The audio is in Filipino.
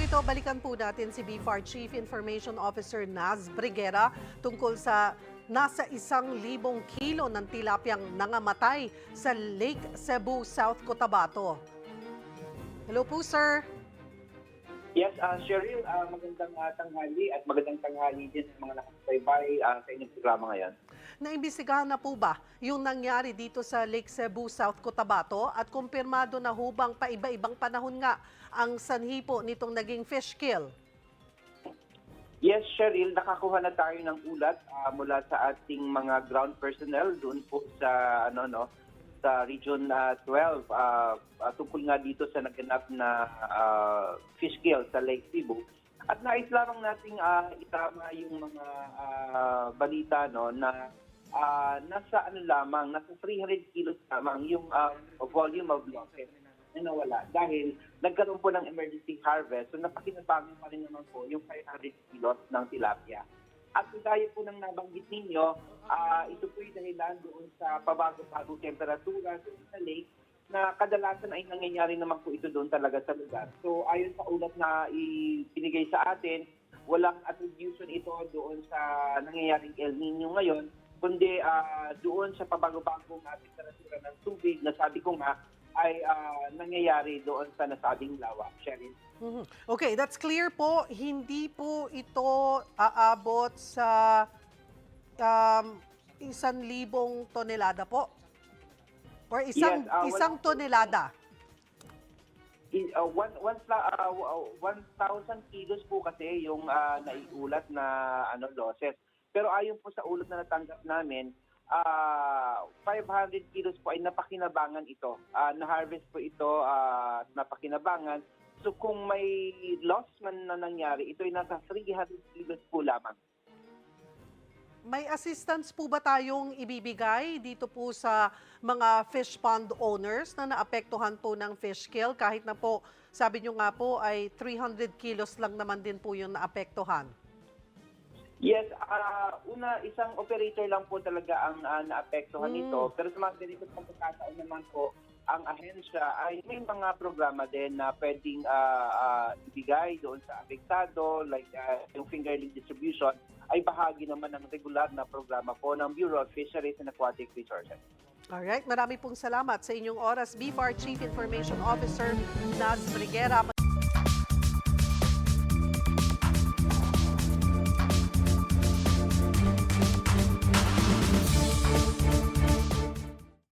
ito, balikan po natin si BFAR Chief Information Officer Naz Briguera tungkol sa nasa 1,000 kilo ng tilapyang nangamatay sa Lake Cebu, South Cotabato. Hello po, sir. Yes, Cheryl, magandang tanghali at magandang tanghali din sa mga nakasubaybay sa inyong programa ngayon. Naimbestigahan na po ba yung nangyari dito sa Lake Cebu, South Cotabato at kumpirmado na hubang paiba-ibang panahon nga ang sanhi po nitong naging fish kill? Yes, Cheryl, nakakuha na tayo ng ulat mula sa ating mga ground personnel doon po sa sa Region 12 tungkol nga dito sa naganap na fish kill sa Lake Cebu. At nais lamang nating itama yung mga balita na nasa nasa 300 kilos lamang yung volume of losses na nawala dahil nagkaroon po ng emergency harvest. So napakinabangan pa rin naman po yung 500 kilos ng tilapia. At gaya po ng nabanggit ninyo, ito po yung dahilan doon sa pabago-bago temperatura sa lake na kadalasan ay nangyayari naman po ito doon talaga sa lugar. So ayon sa ulat na ibinigay sa atin, walang attribution ito doon sa nangyayaring El Nino ngayon, kundi doon sa pabago-bagong temperatura ng tubig na sabi ko nga ay nangyayari doon sa nasabing lawa. Cheryl. Okay, that's clear po. Hindi po ito aabot sa 1,000 tonelada po? Or isang tonelada? 1,000 kilos po kasi yung naiulat na losses. Pero ayon po sa ulat na natanggap namin, 500 kilos po ay napakinabangan ito. Na-harvest po ito napakinabangan. So kung may loss man na nangyari, ito ay nasa 300 kilos po lamang. May assistance po ba tayong ibibigay dito po sa mga fish pond owners na naapektuhan po ng fish kill? Kahit na po, sabi nyo nga po, ay 300 kilos lang naman din po yung naapektuhan. Yes, isang operator lang po talaga ang naapektuhan nito. Pero sa mga ganito pagkakataon naman po, ang ahensya ay may mga programa din na pwedeng ibigay doon sa apektado, like yung fingerling distribution, ay bahagi naman ng regular na programa po ng Bureau of Fisheries and Aquatic Resources. Alright, marami pong salamat sa inyong oras. BFAR Chief Information Officer Naz Briguera.